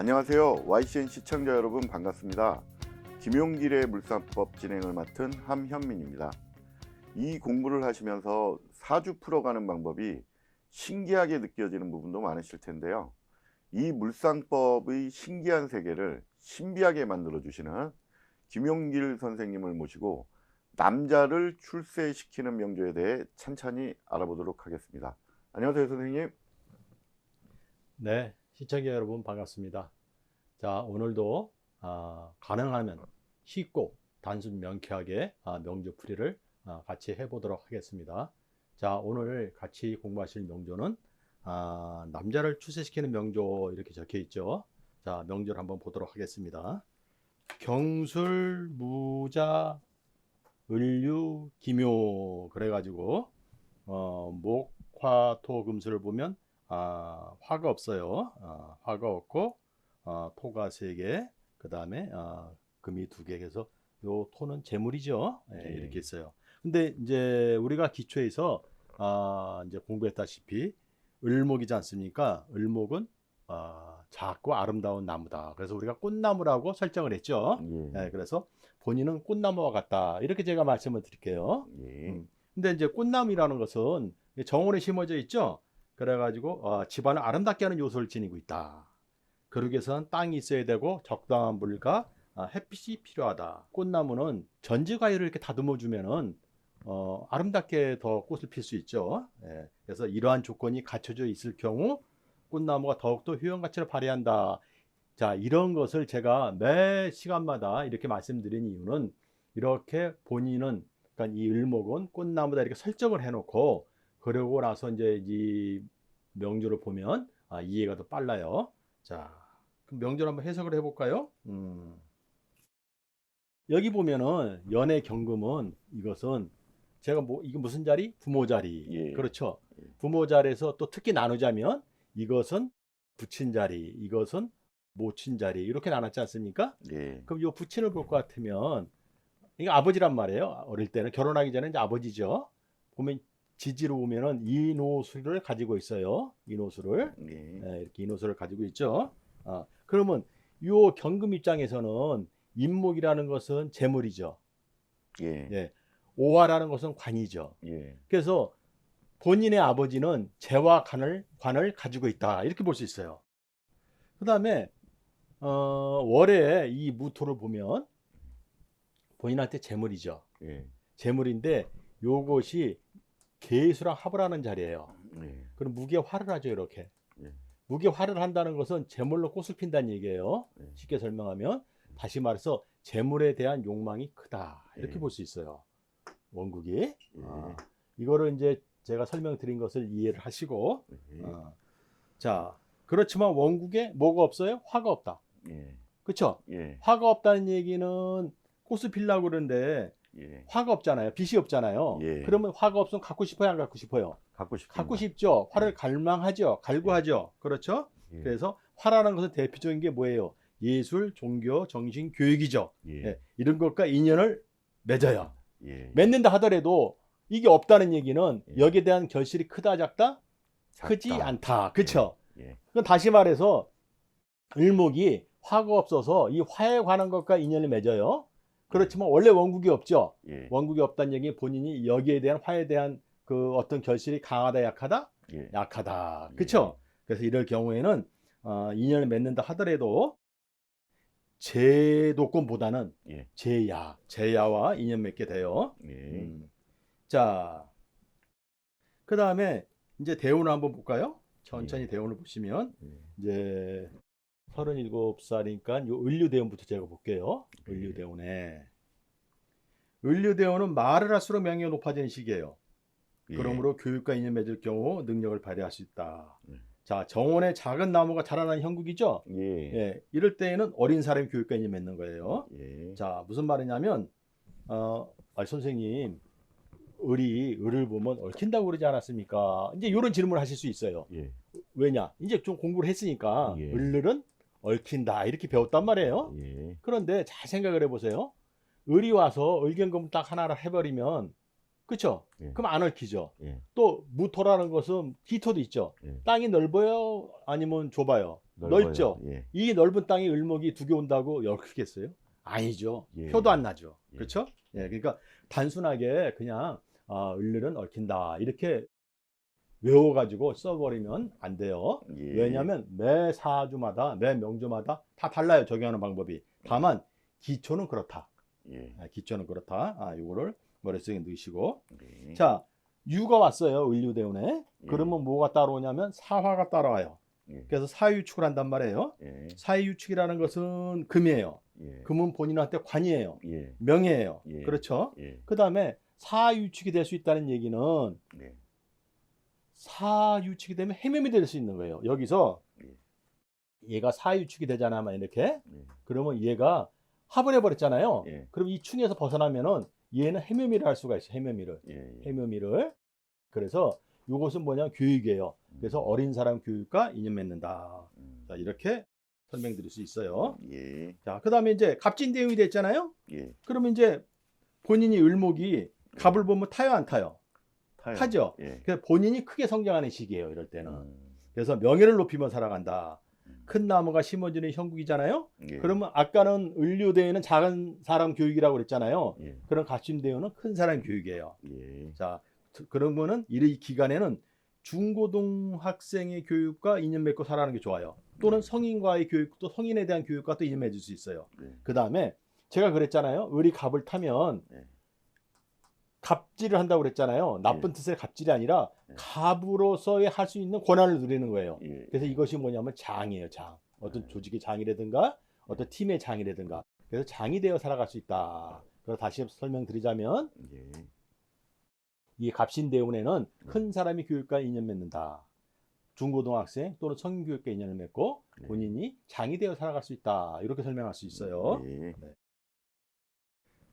안녕하세요. YCN 시청자 여러분 반갑습니다. 김용길의 물산법 진행을 맡은 함현민입니다. 이 공부를 하시면서 사주 풀어가는 방법이 신기하게 느껴지는 부분도 많으실 텐데요. 이 물상법의 신기한 세계를 신비하게 만들어주시는 김용길 선생님을 모시고 남자를 출세시키는 명조에 대해 찬찬히 알아보도록 하겠습니다. 안녕하세요, 선생님. 네, 시청자 여러분 반갑습니다. 자, 오늘도 가능하면 쉽고 단순 명쾌하게 명조풀이를 같이 해보도록 하겠습니다. 자, 오늘 같이 공부하실 명조는 남자를 출세시키는 명조 이렇게 적혀 있죠. 자, 명조를 한번 보도록 하겠습니다. 경술, 무자, 을류, 기묘 그래가지고 목, 화, 토, 금수를 보면 화가 없어요. 화가 없고 토가 3개, 그 다음에 금이 2개 해서 요 토는 재물이죠. 네, 이렇게 있어요. 근데 이제 우리가 기초에서 이제 공부했다시피 을목이지 않습니까? 을목은 작고 아름다운 나무다. 그래서 우리가 꽃나무라고 설정을 했죠. 네, 그래서 본인은 꽃나무와 같다. 이렇게 제가 말씀을 드릴게요. 근데 이제 꽃나무라는 것은 정원에 심어져 있죠. 그래가지고 집안을 아름답게 하는 요소를 지니고 있다. 그러기 위해서는 땅이 있어야 되고 적당한 물과 햇빛이 필요하다. 꽃나무는 전지과일을 이렇게 다듬어 주면은 아름답게 더 꽃을 필 수 있죠. 예, 그래서 이러한 조건이 갖춰져 있을 경우 꽃나무가 더욱더 효용 가치를 발휘한다. 자, 이런 것을 제가 매 시간마다 이렇게 말씀드린 이유는 이렇게 본인은 그러니까 이 을목은 꽃나무다 이렇게 설정을 해놓고 그러고 나서 이제 이 명조를 보면 이해가 더 빨라요. 자, 그럼 명조를 한번 해석을 해볼까요? 여기 보면은 연의 경금은 이것은 제가 이게 무슨 자리? 부모 자리. 예. 그렇죠. 부모 자리에서 또 특히 나누자면 이것은 부친 자리, 이것은 모친 자리 이렇게 나눴지 않습니까? 예. 그럼 이 부친을 볼 것 같으면 이거 아버지란 말이에요. 어릴 때는 결혼하기 전에 이제 아버지죠. 보면 지지로 보면은 이노수를 가지고 있어요. 이노수를 이렇게 이노수를 가지고 있죠. 그러면 요 경금 입장에서는 인목이라는 것은 재물이죠. 예. 오화라는 것은 관이죠. 그래서 본인의 아버지는 재와 관을 가지고 있다 이렇게 볼 수 있어요. 그 다음에 월에 이 무토를 보면 본인한테 재물이죠. 재물인데 요것이 계수랑 합을 하는 자리예요. 그럼 무게 화를 하죠. 이렇게 무게 화를 한다는 것은 재물로 꽃을 핀다는 얘기예요. 쉽게 설명하면 다시 말해서 재물에 대한 욕망이 크다 이렇게 볼 수 있어요. 원국이 이거를 이제 제가 설명드린 것을 이해를 하시고 자, 그렇지만 원국에 뭐가 없어요? 화가 없다. 그렇죠? 화가 없다는 얘기는 꽃을 피려고 그러는데 화가 없잖아요. 빛이 없잖아요. 그러면 화가 없으면 갖고 싶어요? 안 갖고 싶어요? 갖고 싶죠. 화를 갈망하죠. 갈구하죠. 그렇죠? 그래서 화라는 것은 대표적인 게 뭐예요? 예술, 종교, 정신, 교육이죠. 이런 것과 인연을 맺어요. 맺는다 하더라도 이게 없다는 얘기는 여기에 대한 결실이 크다 작다? 크지 않다. 그렇죠? 그럼 다시 말해서 을목이 화가 없어서 이 화에 관한 것과 인연을 맺어요. 그렇지만 원래 원국이 없죠. 원국이 없다는 얘기 본인이 여기에 대한 화에 대한 그 어떤 결실이 강하다 약하다? 약하다. 그렇죠? 그래서 이럴 경우에는 인연을 맺는다 하더라도 제도권보다는 제야와 인연 맺게 돼요. 자, 그 다음에 이제 대운을 한번 볼까요? 천천히 대운을 보시면 이제 37살이니까 요 을류대운부터 제가 볼게요. 을류대운에 을류대운은 말을 할수록 명예가 높아지는 시기예요. 그러므로 교육과 인연 맺을 경우 능력을 발휘할 수 있다. 자, 정원에 작은 나무가 자라나는 형국이죠. 이럴 때에는 어린 사람이 교육과 인연 맺는 거예요. 자, 무슨 말이냐면 선생님 을을 보면 얽힌다고 그러지 않았습니까? 이제 이런 질문을 하실 수 있어요. 왜냐? 이제 좀 공부를 했으니까 을은 얽힌다 이렇게 배웠단 말이에요. 그런데 잘 생각을 해보세요. 을이 와서 을경금 딱 하나를 해버리면 그렇죠? 예. 그럼 안 얽히죠. 예. 또 무토라는 것은 기토도 있죠. 예. 땅이 넓어요? 아니면 좁아요? 넓죠. 예. 이 넓은 땅에 을목이 두 개 온다고 얽히겠어요? 아니죠. 예. 표도 안 나죠. 예. 그렇죠? 예, 그러니까 단순하게 그냥 을은 얽힌다 이렇게 외워가지고 써버리면 안 돼요. 예. 왜냐하면 매 사주마다 매 명조마다 다 달라요. 적용하는 방법이. 다만 기초는 그렇다. 예. 기초는 그렇다. 요거를 머릿속에 넣으시고. 네. 자, 유가 왔어요. 을류대운에. 예. 그러면 뭐가 따라오냐면 사화가 따라와요. 예. 그래서 사유축을 한단 말이에요. 예. 사유축이라는 것은 금이에요. 예. 금은 본인한테 관이에요. 예. 명예예요. 예. 그렇죠? 예. 그 다음에 사유축이 될 수 있다는 얘기는 네. 사유축이 되면 해묘이 될 수 있는 거예요. 여기서 예. 얘가 사유축이 되잖아, 이렇게. 예. 그러면 얘가 합을 해버렸잖아요. 예. 그럼 이 충에서 벗어나면은 얘는 해묘미를 할 수가 있어요. 해묘미를. 예. 해묘미를. 그래서 이것은 뭐냐면 교육이에요. 그래서 어린 사람 교육과 인연 맺는다. 자, 이렇게 설명드릴 수 있어요. 예. 자, 그 다음에 이제 갑진대운이 됐잖아요. 예. 그러면 이제 본인이 을목이 갑을 보면 타요, 안 타요? 타죠. 예. 그래서 본인이 크게 성장하는 시기예요, 이럴 때는. 음. 그래서 명예를 높이며 살아간다. 큰 나무가 심어지는 형국이잖아요. 예. 그러면 아까는 을류대회는 작은 사람 교육이라고 그랬잖아요. 예. 그럼 갑진대회는 큰 사람 교육이에요. 예. 자, 그러면은 이 기간에는 중고등학생의 교육과 인연 맺고 살아가는 게 좋아요. 또는 성인과의 교육도 성인에 대한 교육과 또 인연 맺을 수 있어요. 네. 그 다음에 제가 그랬잖아요. 을이 갑을 타면 네. 갑질을 한다고 그랬잖아요. 나쁜 뜻의 갑질이 아니라 네. 갑으로서의 할 수 있는 권한을 누리는 거예요. 예. 그래서 이것이 뭐냐면 장이에요. 장. 어떤 조직의 장이라든가 어떤 팀의 장이라든가. 그래서 장이 되어 살아갈 수 있다. 그래서 다시 설명드리자면 예. 이 갑신대운에는 큰 사람이 교육과 인연 맺는다. 중고등학생 또는 성인교육과 인연을 맺고 본인이 장이 되어 살아갈 수 있다. 이렇게 설명할 수 있어요. 예.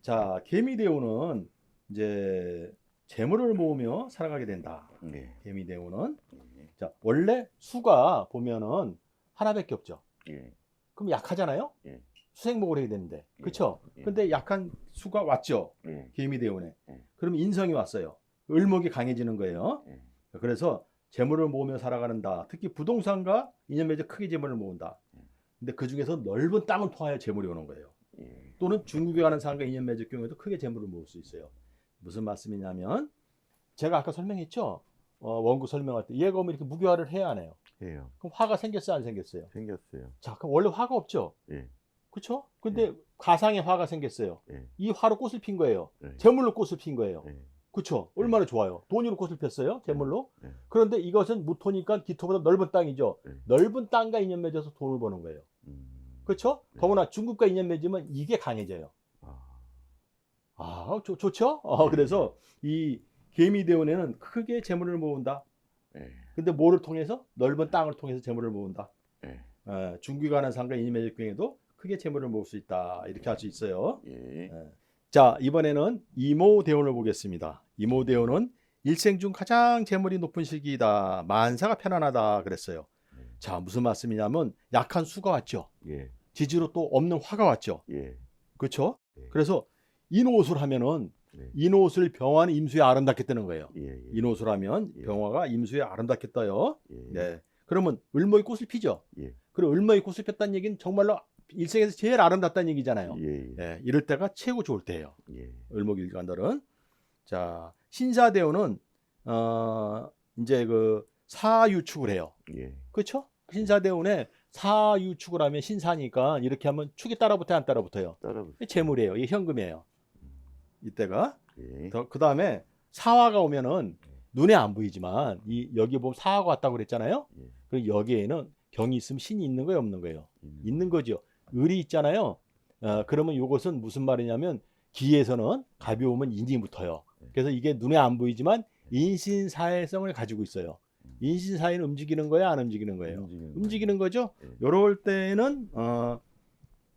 자, 개미대운은 이제 재물을 모으며 살아가게 된다. 예. 개미대운은 예. 자, 원래 수가 보면은 하나밖에 없죠. 예. 그럼 약하잖아요. 예. 수생목을 해야 되는데, 그렇죠? 예. 근데 약한 수가 왔죠. 예. 개미대운에. 예. 그럼 인성이 왔어요. 을목이 강해지는 거예요. 예. 그래서 재물을 모으며 살아가는다. 특히 부동산과 인연 맺어 크게 재물을 모은다. 근데 그 중에서 넓은 땅을 통하여 재물이 오는 거예요. 예. 또는 중국에 가는 사람과 인연 맺을 경우에도 크게 재물을 모을 수 있어요. 무슨 말씀이냐면 제가 아까 설명했죠. 원고 설명할 때 얘가 오면 이렇게 무교화를 해야 하네요. 해요. 그럼 화가 생겼어요, 안 생겼어요? 생겼어요. 자, 그럼 원래 화가 없죠. 예. 그렇죠? 근데 가상의 화가 생겼어요. 예. 이 화로 꽃을 핀 거예요. 예. 재물로 꽃을 핀 거예요. 예. 그렇죠? 얼마나 좋아요. 돈으로 꽃을 폈어요. 재물로. 예. 그런데 이것은 무토니까 기토보다 넓은 땅이죠. 예. 넓은 땅과 인연 맺어서 돈을 버는 거예요. 그렇죠? 네. 더구나 중국과 인연 맺으면 이게 강해져요. 좋죠? 그래서 이 개미대운에는 크게 재물을 모은다. 예. 근데 뭐를 통해서? 넓은 땅을 통해서 재물을 모은다. 예. 중국에 가는 상과 인연 맺을 경우에도 크게 재물을 모을 수 있다. 이렇게 할 수 있어요. 예. 자, 이번에는 이모대운을 보겠습니다. 이모대운은 일생 중 가장 재물이 높은 시기이다. 만사가 편안하다 그랬어요. 자, 무슨 말씀이냐면 약한 수가 왔죠. 예. 지지로 또 없는 화가 왔죠. 예. 그렇죠? 예. 그래서 인옷을 하면은 네. 인옷을 병화는 임수에 아름답게 뜨는 거예요. 예. 예. 인옷을 하면 예. 병화가 임수에 아름답게 떠요. 예. 네. 그러면 을목이 꽃을 피죠. 예. 그리고 을목이 꽃을 폈다는 얘기는 정말로 일생에서 제일 아름답다는 얘기잖아요. 예. 네, 이럴 때가 최고 좋을 때예요. 예. 을목 일간들은. 자, 신사대운은 이제 그 사유축을 해요. 예. 그렇죠? 신사대운에 사유축을 하면 신사니까 이렇게 하면 축이 따라붙어요, 안 따라붙어요? 따라붙어. 재물이에요. 이게 현금이에요. 이때가. 예. 그 다음에 사화가 오면은 눈에 안 보이지만 여기 보면 사화가 왔다고 그랬잖아요. 예. 그리고 여기에는 경이 있으면 신이 있는 거예요, 없는 거예요? 있는 거죠. 을이 있잖아요. 그러면 이것은 무슨 말이냐면 기에서는 갑이 오면 인이 붙어요. 그래서 이게 눈에 안 보이지만 인신사회성을 가지고 있어요. 인신사회는 움직이는 거예요, 안 움직이는 거예요? 움직이는 거죠. 요럴 때는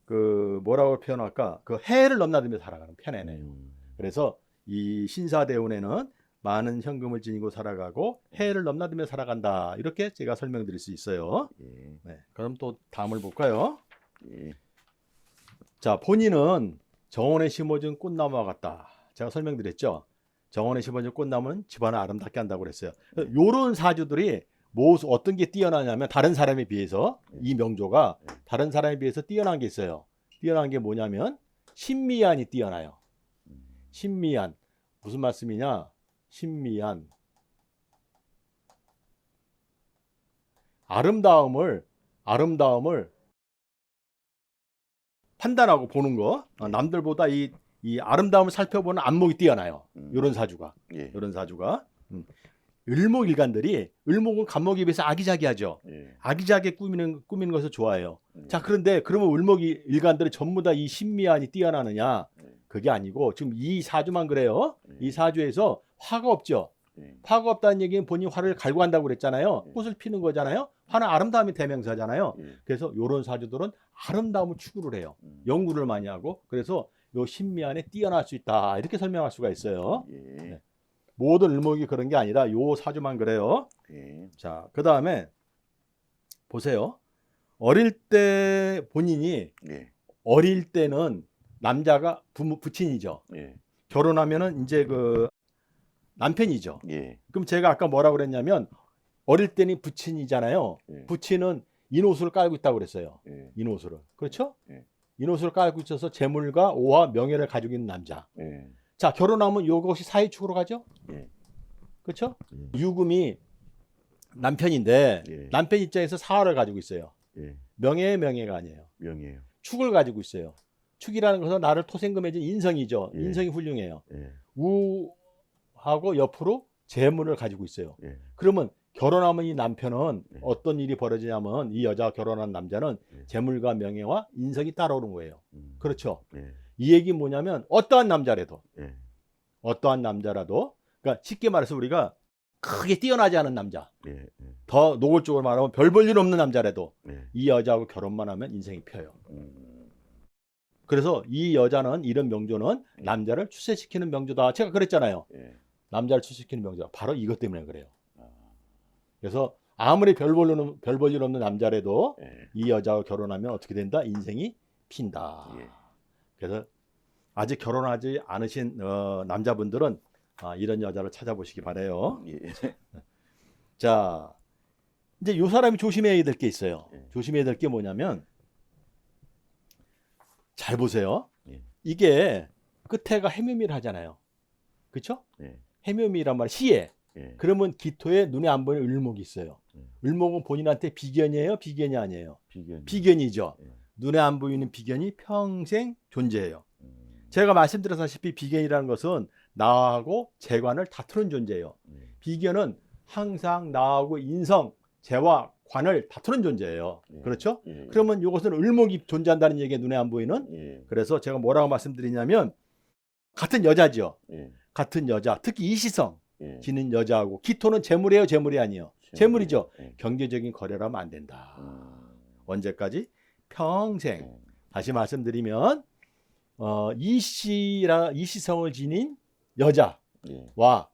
그 뭐라고 표현할까? 그 해를 넘나들며 살아가는 편이네요. 그래서 이 신사대운에는 많은 현금을 지니고 살아가고 해를 넘나들며 살아간다. 이렇게 제가 설명드릴 수 있어요. 예. 네, 그럼 또 다음을 볼까요? 예. 자, 본인은 정원에 심어진 꽃나무와 같다. 제가 설명드렸죠. 정원에 심어진 꽃나무는 집안을 아름답게 한다고 그랬어요. 요런 사주들이 어떤 게 뛰어나냐면 다른 사람에 비해서 이 명조가 다른 사람에 비해서 뛰어난 게 있어요. 뛰어난 게 뭐냐면 신미안이 뛰어나요. 신미안. 무슨 말씀이냐? 신미안. 아름다움을 판단하고 보는 거. 남들보다 이 아름다움을 살펴보는 안목이 뛰어나요. 요런 사주가. 예. 요런 사주가. 을목일간들이 을목은 간목에 비해서 아기자기하죠. 예. 아기자기하게 꾸미는 것을 좋아해요. 자, 그런데 그러면 을목일간들이 전부 다 이 신미안이 뛰어나느냐? 그게 아니고 지금 이 사주만 그래요. 이 사주에서 화가 없죠. 화가 없다는 얘기는 본인 화를 갈고 한다고 그랬잖아요. 꽃을 피는 거잖아요. 화는 아름다움이 대명사잖아요. 그래서 요런 사주들은 아름다움을 추구를 해요. 연구를 많이 하고. 그래서 요 신미안에 뛰어날 수 있다. 이렇게 설명할 수가 있어요. 네. 모든 을목이 그런 게 아니라 요 사주만 그래요. 자, 그 다음에 보세요. 어릴 때 본인이 어릴 때는 남자가 부친이죠. 결혼하면은 이제 그 남편이죠. 그럼 제가 아까 뭐라고 그랬냐면 어릴 때는 부친이잖아요. 부친은 인옷을 깔고 있다고 그랬어요. 인옷을. 그렇죠? 인옷을 깔고 있어서 재물과 오와 명예를 가지고 있는 남자. 자, 결혼하면 이것이 사회축으로 가죠? 그렇죠? 유금이 남편인데 남편 입장에서 사활을 가지고 있어요. 명예의 명예가 아니에요. 명예요. 축을 가지고 있어요. 축이라는 것은 나를 토생금해준 인성이죠. 인성이 훌륭해요. 우하고 옆으로 재물을 가지고 있어요. 그러면 결혼하면 이 남편은 어떤 일이 벌어지냐면 이 여자가 결혼한 남자는 재물과 명예와 인성이 따라오는 거예요. 그렇죠? 이 얘기는 뭐냐면 어떠한 남자라도 그러니까 쉽게 말해서 우리가 크게 뛰어나지 않은 남자, 더 노골적으로 말하면 별 볼 일 없는 남자라도 이 여자하고 결혼만 하면 인생이 펴요. 그래서 이 여자는 이런 명조는 남자를 출세시키는 명조다. 제가 그랬잖아요. 남자를 출세시키는 명조다. 바로 이것 때문에 그래요. 그래서 아무리 별 볼 일 없는 남자라도 이 여자와 결혼하면 어떻게 된다? 인생이 핀다. 그래서 아직 결혼하지 않으신 남자분들은 이런 여자를 찾아보시기 바래요. 자, 이제 이 사람이 조심해야 될 게 있어요. 조심해야 될 게 뭐냐면 잘 보세요. 이게 끝에가 해묘미를 하잖아요. 그렇죠? 해묘미란 말은 시에. 그러면 기토에 눈에 안 보이는 을목이 있어요. 을목은 본인한테 비견이에요? 비견이 아니에요? 비견이죠. 눈에 안 보이는 비견이 평생 존재해요. 제가 말씀드렸다시피 비견이라는 것은 나하고 재관을 다투는 존재예요. 비견은 항상 나하고 인성, 재와 관을 다투는 존재예요. 그렇죠? 그러면 이것은 을목이 존재한다는 얘기가 눈에 안 보이는. 그래서 제가 뭐라고 말씀드리냐면 같은 여자죠. 같은 여자, 특히 이시성 지는 여자하고 기토는 재물이에요, 재물이 아니에요? 재물이죠. 경제적인 거래를 하면 안 된다. 언제까지? 평생. 다시 말씀드리면 이시성을 지닌 여자와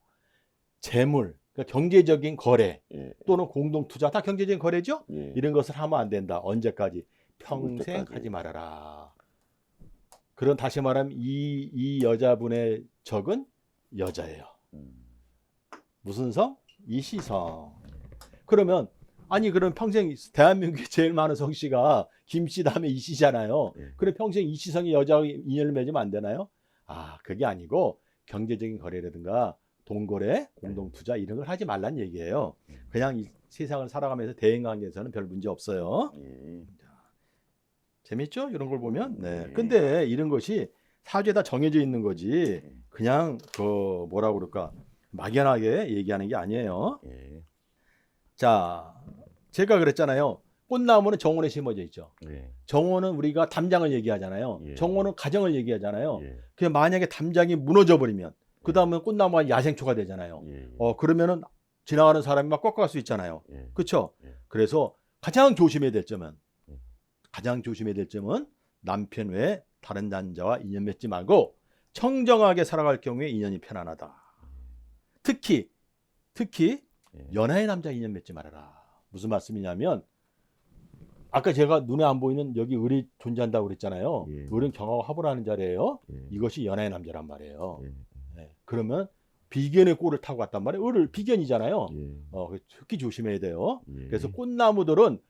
재물, 그러니까 경제적인 거래 또는 공동 투자 다 경제적인 거래죠. 이런 것을 하면 안 된다. 언제까지? 평생 하지 말아라. 그런 다시 말하면 이 여자분의 적은 여자예요. 무슨 성? 이시성. 그러면 그럼 평생 대한민국에 제일 많은 성씨가 김씨 다음에 이씨잖아요. 그럼 평생 이시성이 여자와 인연을 맺으면 안 되나요? 그게 아니고 경제적인 거래라든가 동거래, 공동투자 이런 걸 하지 말란 얘기예요. 그냥 이 세상을 살아가면서 대인관계에서는 별 문제 없어요. 재밌죠? 이런 걸 보면. 근데 이런 것이 사주에 다 정해져 있는 거지. 그냥 뭐라고 그럴까? 막연하게 얘기하는 게 아니에요. 자, 제가 그랬잖아요. 꽃나무는 정원에 심어져 있죠. 정원은 우리가 담장을 얘기하잖아요. 정원은 가정을 얘기하잖아요. 그냥 만약에 담장이 무너져 버리면 그 다음에 꽃나무가 야생초가 되잖아요. 그러면은 지나가는 사람이 막 꺾어갈 수 있잖아요. 그렇죠? 그래서 가장 조심해야 될 점은 남편 외에 다른 남자와 인연 맺지 말고 청정하게 살아갈 경우에 인연이 편안하다. 특히 연하의 남자 인연 맺지 말아라. 무슨 말씀이냐면 아까 제가 눈에 안 보이는 여기 을이 존재한다고 그랬잖아요. 을은 경하고 합을 하는 자리예요. 이것이 연하의 남자란 말이에요. 그러면 비견의 꼴을 타고 갔단 말이에요. 을을 비견이잖아요. 예. 특히 조심해야 돼요. 예. 그래서 꽃나무들은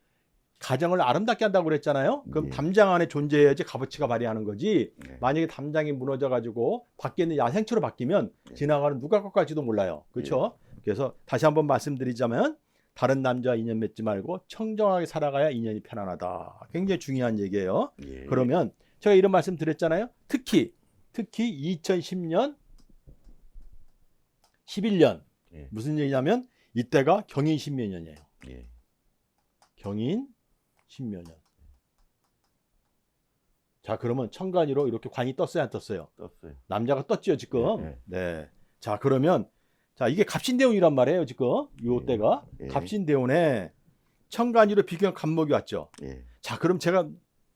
가정을 아름답게 한다고 그랬잖아요. 그럼 예. 담장 안에 존재해야지 값어치가 발휘하는 거지. 예. 만약에 담장이 무너져가지고 밖에 있는 야생초로 바뀌면 예. 지나가는 누가 것 갈지도 몰라요. 그렇죠? 그래서 다시 한번 말씀드리자면 다른 남자와 인연 맺지 말고 청정하게 살아가야 인연이 편안하다. 굉장히 중요한 얘기예요. 예. 그러면 제가 이런 말씀 드렸잖아요. 특히 2010년, 11년 예. 무슨 얘기냐면 이때가 경인 신묘년이에요. 예. 경인 신묘년. 자, 그러면 천간이로 이렇게 관이 떴어요, 안 떴어요? 떴어요. 남자가 떴죠, 지금. 예. 네. 자, 그러면 자, 이게 갑신대운이란 말이에요, 지금. 요 예. 때가 예. 갑신대운에 천간이로 비견 간목이 왔죠. 예. 자, 그럼 제가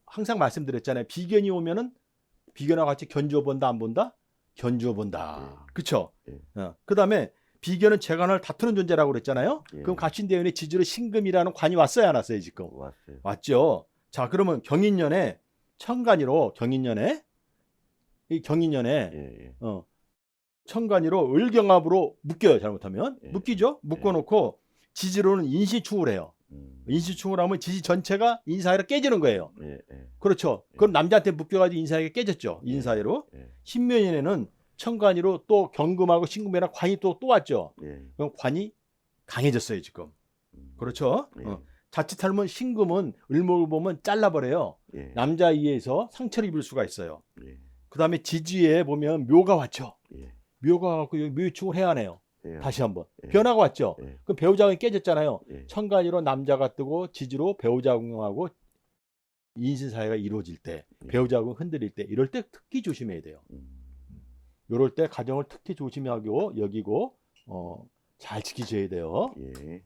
항상 말씀드렸잖아요. 비견이 오면은 비견하고 같이 견주어 본다, 안 본다? 견주어 본다. 예. 그렇죠? 예. 그다음에 비견은 재관을 다투는 존재라고 그랬잖아요. 예. 그럼 갑신대운에 지지로 신금이라는 관이 왔어요, 안 왔어요, 지금? 왔어요. 왔죠. 자, 그러면 경인년에 천간이로 경인년에 예. 예. 천간이로 을경합으로 묶여요. 잘못하면 예. 묶이죠. 묶어놓고 지지로는 인시충을 해요. 인시충을 하면 지지 전체가 인사이로 깨지는 거예요. 예. 예. 그렇죠. 그럼 남자한테 묶여가지고 인사이가 깨졌죠. 인사이로. 예. 신묘년에는 천간이로 또 경금하고 신금이랑 관이 또 왔죠. 예. 그럼 관이 강해졌어요 지금. 그렇죠. 예. 자칫하면 신금은 을목을 보면 잘라버려요. 예. 남자 이에서 상처를 입을 수가 있어요. 예. 그 다음에 지지에 보면 묘가 왔죠. 예. 묘가 갖고 묘유충을 해야 하네요. 예. 다시 한번 예. 변화가 왔죠. 예. 그럼 배우자가 깨졌잖아요. 예. 천간이로 남자가 뜨고 지지로 배우자 공용하고 인신 사회가 이루어질 때, 예. 배우자가 흔들릴 때, 이럴 때 특히 조심해야 돼요. 이럴 때 가정을 특히 조심하고 여기고 잘 지키셔야 돼요. 예.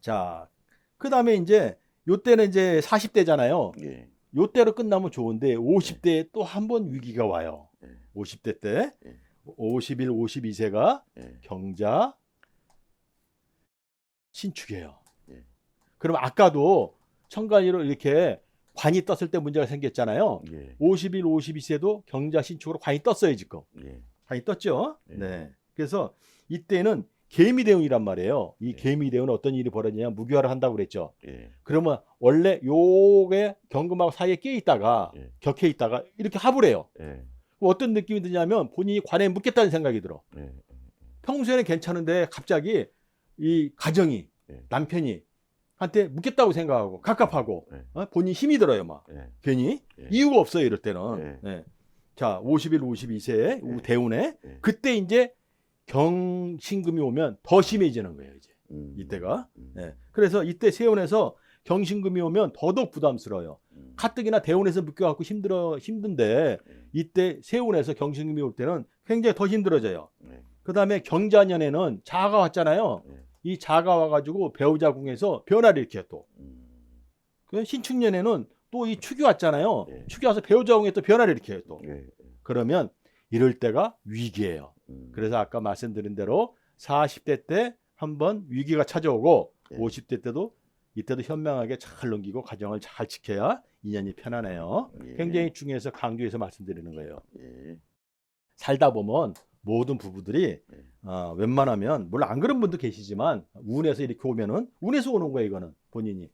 자, 그 다음에 이제 요때는 이제 40대잖아요. 예. 요때로 끝나면 좋은데 50대에 또 한 번 위기가 와요. 예. 50대 때 예. 51, 52세가 예. 경자 신축이에요. 예. 그럼 아까도 천간이로 이렇게 관이 떴을 때 문제가 생겼잖아요. 예. 51, 52세도 경자 신축으로 관이 떴어요, 지금. 예. 관이 떴죠? 예. 네. 그래서 이때는 개미대운이란 말이에요. 이 예. 개미대운은 어떤 일이 벌어지냐면 무교화를 한다고 그랬죠. 예. 그러면 원래 요게 경금하고 사이에 끼어 있다가 예. 격해 있다가 이렇게 합을 해요. 예. 그럼 어떤 느낌이 드냐면 본인이 관에 묻겠다는 생각이 들어. 예. 평소에는 괜찮은데 갑자기 이 가정이 예. 남편이 한테 묻겠다고 생각하고 갑갑하고 예. 본인 힘이 들어요, 막. 예. 괜히 예. 이유가 없어요, 이럴 때는. 예. 네. 자, 51, 52세 예. 대운에 예. 그때 이제 경신금이 오면 더 심해지는 거예요, 이제. 이때가. 음. 네. 그래서 이때 세운에서 경신금이 오면 더더욱 부담스러워요. 가뜩이나 대운에서 묶여갖고 힘든데 예. 이때 세운에서 경신금이 올 때는 굉장히 더 힘들어져요. 예. 그 다음에 경자년에는 자가 왔잖아요. 예. 이 자가 와가지고 배우자 궁에서 변화를 일으켜요, 또. 그 신축년에는 또 이 축이 왔잖아요. 예. 축이 와서 배우자 궁에 또 변화를 일으켜요, 또. 예. 그러면 이럴 때가 위기예요. 그래서 아까 말씀드린 대로 40대 때 한번 위기가 찾아오고 예. 50대 때도 이때도 현명하게 잘 넘기고 가정을 잘 지켜야 인연이 편하네요. 예. 굉장히 중요해서 강조해서 말씀드리는 거예요. 예. 살다 보면 모든 부부들이 웬만하면 물론 안 그런 분도 계시지만 운에서 이렇게 오면은 운에서 오는 거예요, 이거는 본인이.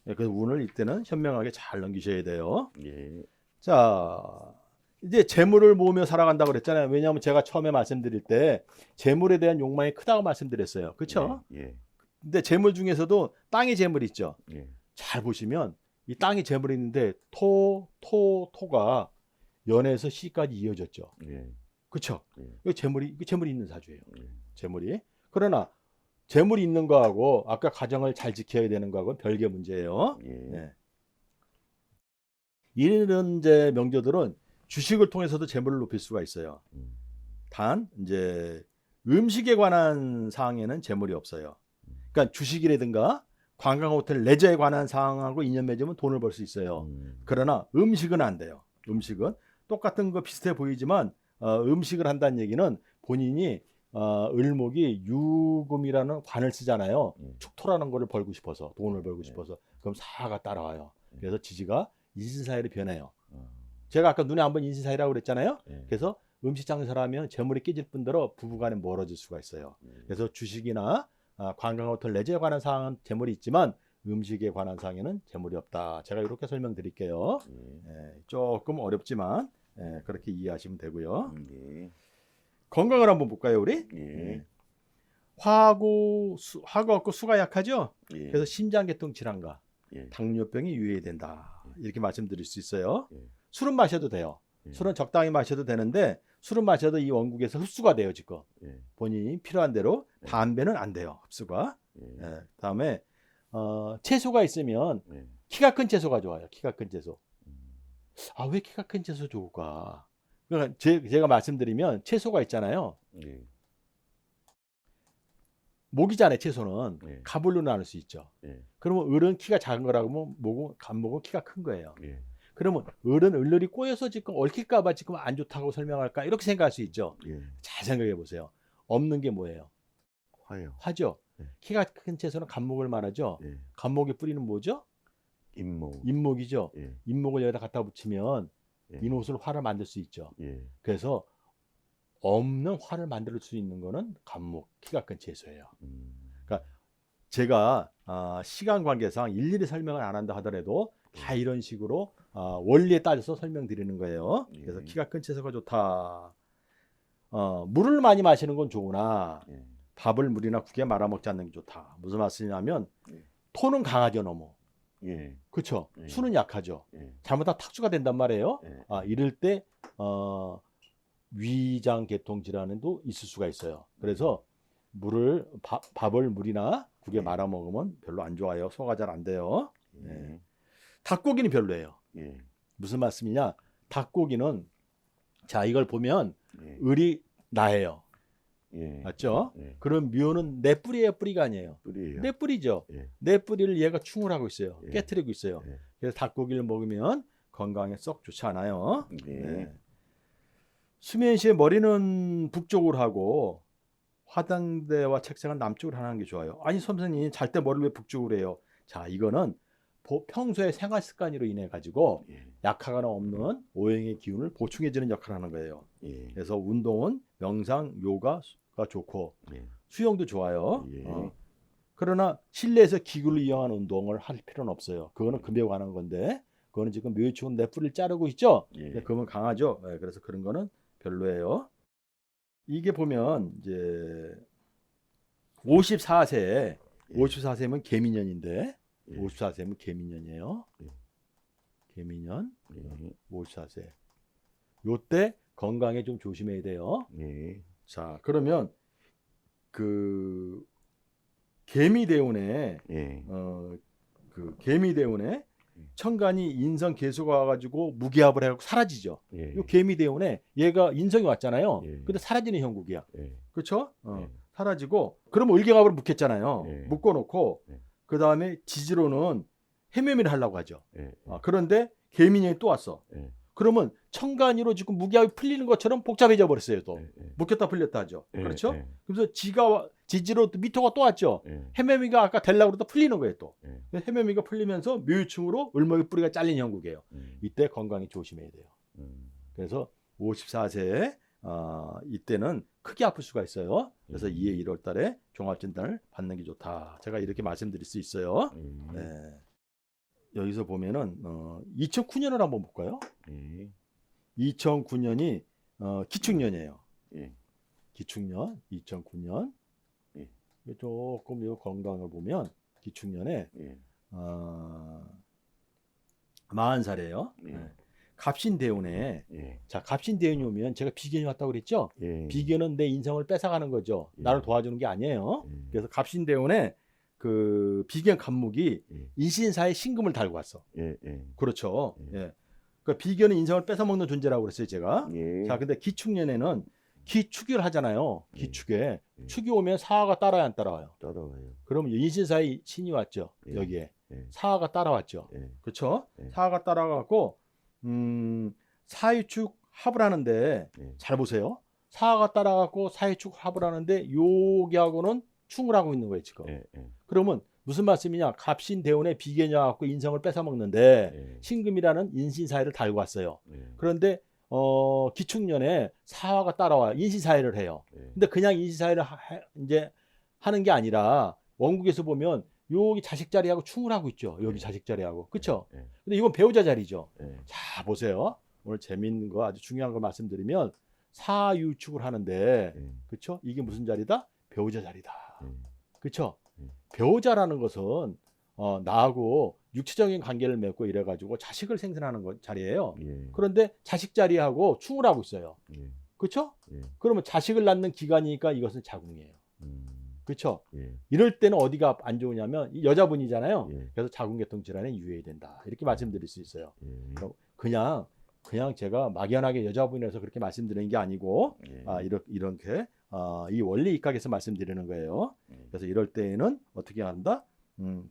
그래서 운을 이때는 현명하게 잘 넘기셔야 돼요. 예. 자, 이제 재물을 모으며 살아간다고 그랬잖아요. 왜냐하면 제가 처음에 말씀드릴 때 재물에 대한 욕망이 크다고 말씀드렸어요. 그렇죠? 예. 근데 재물 중에서도 땅의 재물이 있죠. 예. 잘 보시면 이 땅에 재물이 있는데 토가 연에서 시까지 이어졌죠. 예. 그렇죠? 예. 이거 재물이 있는 사주예요. 예. 재물이. 그러나 재물이 있는 거하고 아까 가정을 잘 지켜야 되는 거하고는 별개 문제예요. 예. 네. 이런 이제 명조들은 주식을 통해서도 재물을 높일 수가 있어요. 단 이제 음식에 관한 사항에는 재물이 없어요. 그러니까 주식이라든가 관광 호텔 레저에 관한 사항하고 인연 맺으면 돈을 벌 수 있어요. 그러나 음식은 안 돼요. 음식은 똑같은 거 비슷해 보이지만 음식을 한다는 얘기는 본인이 을목이 유금이라는 관을 쓰잖아요. 축토라는 거를 벌고 싶어서 돈을 벌고 싶어서 그럼 사가 따라와요. 그래서 지지가 인신사회로 변해요. 제가 아까 눈에 한번 인신사회라고 그랬잖아요. 예. 그래서 음식 장사라면 재물이 깨질 뿐더러 부부간에 멀어질 수가 있어요. 그래서 주식이나 관광 호텔 레저에 관한 사항은 재물이 있지만 음식에 관한 사항에는 재물이 없다. 제가 이렇게 설명드릴게요. 조금 어렵지만 그렇게 이해하시면 되고요. 건강을 한번 볼까요, 우리? 화하고 없고 수가 약하죠. 그래서 심장계통 질환과 당뇨병이 유의된다. 이렇게 말씀드릴 수 있어요. 술은 마셔도 돼요. 술은 적당히 마셔도 되는데 술은 마셔도 이 원국에서 흡수가 돼요, 지금. 본인이 필요한 대로. 담배는 안 돼요, 흡수가. 다음에 채소가 있으면 키가 큰 채소가 좋아요. 키가 큰 채소. 아, 왜 키가 큰 채소 좋을까? 그러니까 제가 말씀드리면 채소가 있잖아요. 목이잖아요. 채소는 가불로 나눌 수 있죠. 그러면 을은 키가 작은 거라고 하면 간목은 키가 큰 거예요. 그러면 을은 을들이 꼬여서 지금 얽힐까 봐 지금 안 좋다고 설명할까 이렇게 생각할 수 있죠. 잘 생각해 보세요. 없는 게 뭐예요? 화요. 화죠. 키가 큰 채소는 간목을 말하죠. 간목의 뿌리는 뭐죠? 잇목. 잇목이죠. 잇목을 여기다 갖다 붙이면 인옷을 화를 만들 수 있죠. 그래서 없는 화를 만들 수 있는 거는 간목, 키가 큰 채소예요. 그러니까 제가 시간 관계상 일일이 설명을 안 한다 하더라도 다 이런 식으로 원리에 따라서 설명드리는 거예요. 그래서 키가 큰 채소가 좋다. 물을 많이 마시는 건 좋으나 밥을 물이나 국에 말아 먹지 않는 게 좋다. 무슨 말씀이냐면 토는 강하죠, 너무. 그렇죠. 수는 약하죠. 잘못하면 탁수가 된단 말이에요. 이럴 때 위장 계통 질환도 있을 수가 있어요. 그래서 밥을 물이나 국에 말아 먹으면 별로 안 좋아요. 소화가 잘 안 돼요. 닭고기는 별로예요. 무슨 말씀이냐? 닭고기는 자, 이걸 보면 을이 나예요. 맞죠? 그럼 묘는 내 뿌리예요, 뿌리가 아니에요. 뿌리예요. 내 뿌리죠. 내 뿌리를 얘가 충을 하고 있어요. 깨트리고 있어요. 그래서 닭고기를 먹으면 건강에 썩 좋지 않아요. 수면 시에 머리는 북쪽으로 하고 화장대와 책상은 남쪽으로 하는 게 좋아요. 아니 선생님 잘 때 머리를 왜 북쪽으로 해요? 자, 이거는 평소의 생활 습관으로 인해 가지고 약화가 없는 오행의 기운을 보충해주는 역할을 하는 거예요. 그래서 운동은 명상, 요가가 좋고 수영도 좋아요. 그러나 실내에서 기구를 이용한 운동을 할 필요는 없어요. 그거는 금에 관한 건데 그거는 지금 묘유축은 내 뿌리를 자르고 있죠. 그러면 강하죠. 그래서 그런 거는 별로예요. 이게 보면 이제 54세면 개미년인데 54세면 개미년이에요. 개미년 54세. 요때 건강에 좀 조심해야 돼요. 자, 그러면 그 개미대운에 개미대운에 천간이 인성 개수가 와가지고 무기합을 해갖고 사라지죠. 요 개미대운에 얘가 인성이 왔잖아요. 근데 사라지는 형국이야. 그렇죠? 사라지고 그러면 을경합으로 묶였잖아요. 묶어놓고 그 다음에 지지로는 해묘미를 하려고 하죠. 그런데 개미년이 또 왔어. 그러면 천간이로 지금 무기합이 풀리는 것처럼 복잡해져 버렸어요. 또 묶였다 풀렸다 하죠. 그렇죠? 그래서 지지로 미토가 또 왔죠. 해묘미가 아까 되려고 그러다 풀리는 거예요. 또 해묘미가 풀리면서 묘유충으로 을목의 뿌리가 잘린 형국이에요. 이때 건강히 조심해야 돼요. 그래서 54세에 이때는 크게 아플 수가 있어요. 그래서 2회 1월 달에 종합진단을 받는 게 좋다. 제가 이렇게 말씀드릴 수 있어요. 여기서 보면은 2009년을 한번 볼까요? 2009년이 기축년이에요. 기축년 2009년. 조금 이 건강을 보면 기축년에 40살이에요. 갑신대운에 자, 갑신대운이 오면 제가 비견이 왔다고 그랬죠? 비견은 내 인성을 뺏어가는 거죠. 나를 도와주는 게 아니에요. 그래서 갑신대운에 그 비견 간목이 인신사에 신금을 달고 왔어. 그렇죠. 그러니까 비견은 인성을 뺏어먹는 존재라고 그랬어요, 제가. 자, 근데 기축년에는 기축을 하잖아요. 기축에 축이 오면 사화가 따라야 안 따라와요? 따라와요. 그러면 인신사에 신이 왔죠. 여기에 사화가 따라왔죠. 그렇죠? 사화가 따라가고 사유축 합을 하는데 잘 보세요. 사화가 따라가고 사유축 합을 하는데 여기하고는 충을 하고 있는 거예요, 지금. 그러면 무슨 말씀이냐? 갑신대운에 비견이 와갖고 인성을 뺏어 먹는데 신금이라는 인신사회를 달고 왔어요. 그런데 기축년에 사화가 따라와요. 인시사회를 해요. 예. 근데 그냥 인시사회를 이제 하는 게 아니라 원국에서 보면 여기 자식 자리하고 충을 하고 있죠. 여기 예. 자식 자리하고. 그렇죠? 예. 근데 이건 배우자 자리죠. 예. 자, 보세요. 오늘 재밌는 거 아주 중요한 거 말씀드리면 사유축을 하는데 예. 그렇죠? 이게 무슨 자리다? 배우자 자리다. 예. 그렇죠? 예. 배우자라는 것은 나하고 육체적인 관계를 맺고 이래 가지고 자식을 생산하는 자리예요. 예. 그런데 자식 자리하고 충을 하고 있어요. 예. 그렇죠? 예. 그러면 자식을 낳는 기간이니까 이것은 자궁이에요. 그렇죠? 예. 이럴 때는 어디가 안 좋으냐면 이 여자분이잖아요. 예. 그래서 자궁계통 질환에 유의된다. 이렇게 말씀드릴 수 있어요. 예. 그냥 제가 막연하게 여자분이라서 그렇게 말씀드리는 게 아니고 예. 이렇게 이 원리 입각에서 말씀드리는 거예요. 그래서 이럴 때에는 어떻게 한다?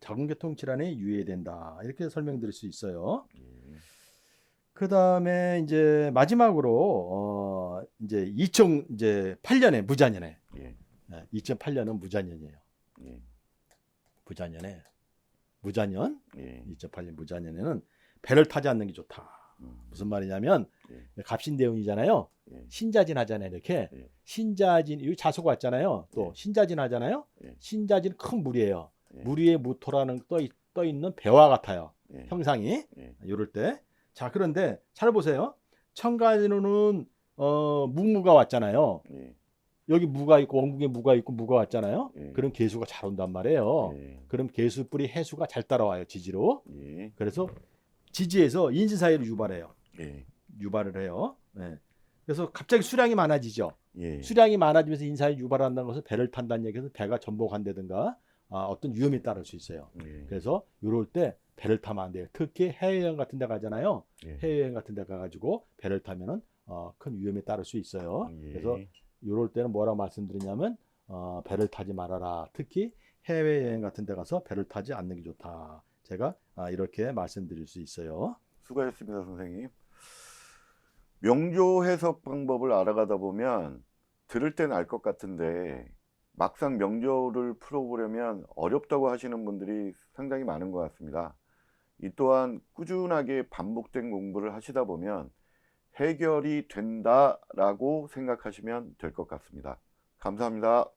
자궁계통 질환에 유의해야 된다. 이렇게 설명드릴 수 있어요. 예. 그 다음에 이제 마지막으로 이제 2008년에 무자년에 예. 2008년은 무자년이에요. 예. 무자년 예. 2008년 무자년에는 배를 타지 않는 게 좋다. 무슨 말이냐면 예. 갑신대운이잖아요. 예. 신자진 하잖아요. 이렇게 예. 신자진 여기 자소가 왔잖아요. 또 예. 신자진 하잖아요. 예. 신자진 큰 물이에요. 예. 물 위에 무토라는 떠 있는 배와 같아요. 예. 형상이 예. 이럴 때. 자, 그런데 잘 보세요. 천간에는 무가 왔잖아요. 예. 여기 무가 있고 원국에 무가 있고 무가 왔잖아요. 예. 그럼 개수가 잘 온단 말이에요. 예. 그럼 개수뿔이 해수가 잘 따라와요. 지지로. 예. 그래서 지지에서 인신사회를 유발해요. 예. 유발을 해요. 네. 그래서 갑자기 수량이 많아지죠. 예. 수량이 많아지면서 인사에 유발한다는 것은 배를 탄다는 얘기에서 배가 전복한다든가 어떤 위험이 따를 수 있어요. 예. 그래서 이럴 때 배를 타면 안 돼요. 특히 해외여행 같은 데 가잖아요. 예. 해외여행 같은 데 가가지고 배를 타면은 큰 위험이 따를 수 있어요. 예. 그래서 이럴 때는 뭐라고 말씀드리냐면 배를 타지 말아라. 특히 해외여행 같은 데 가서 배를 타지 않는 게 좋다. 제가 이렇게 말씀드릴 수 있어요. 수고하셨습니다, 선생님. 명조 해석 방법을 알아가다 보면 들을 땐 알 것 같은데 막상 명조를 풀어보려면 어렵다고 하시는 분들이 상당히 많은 것 같습니다. 이 또한 꾸준하게 반복된 공부를 하시다 보면 해결이 된다라고 생각하시면 될 것 같습니다. 감사합니다.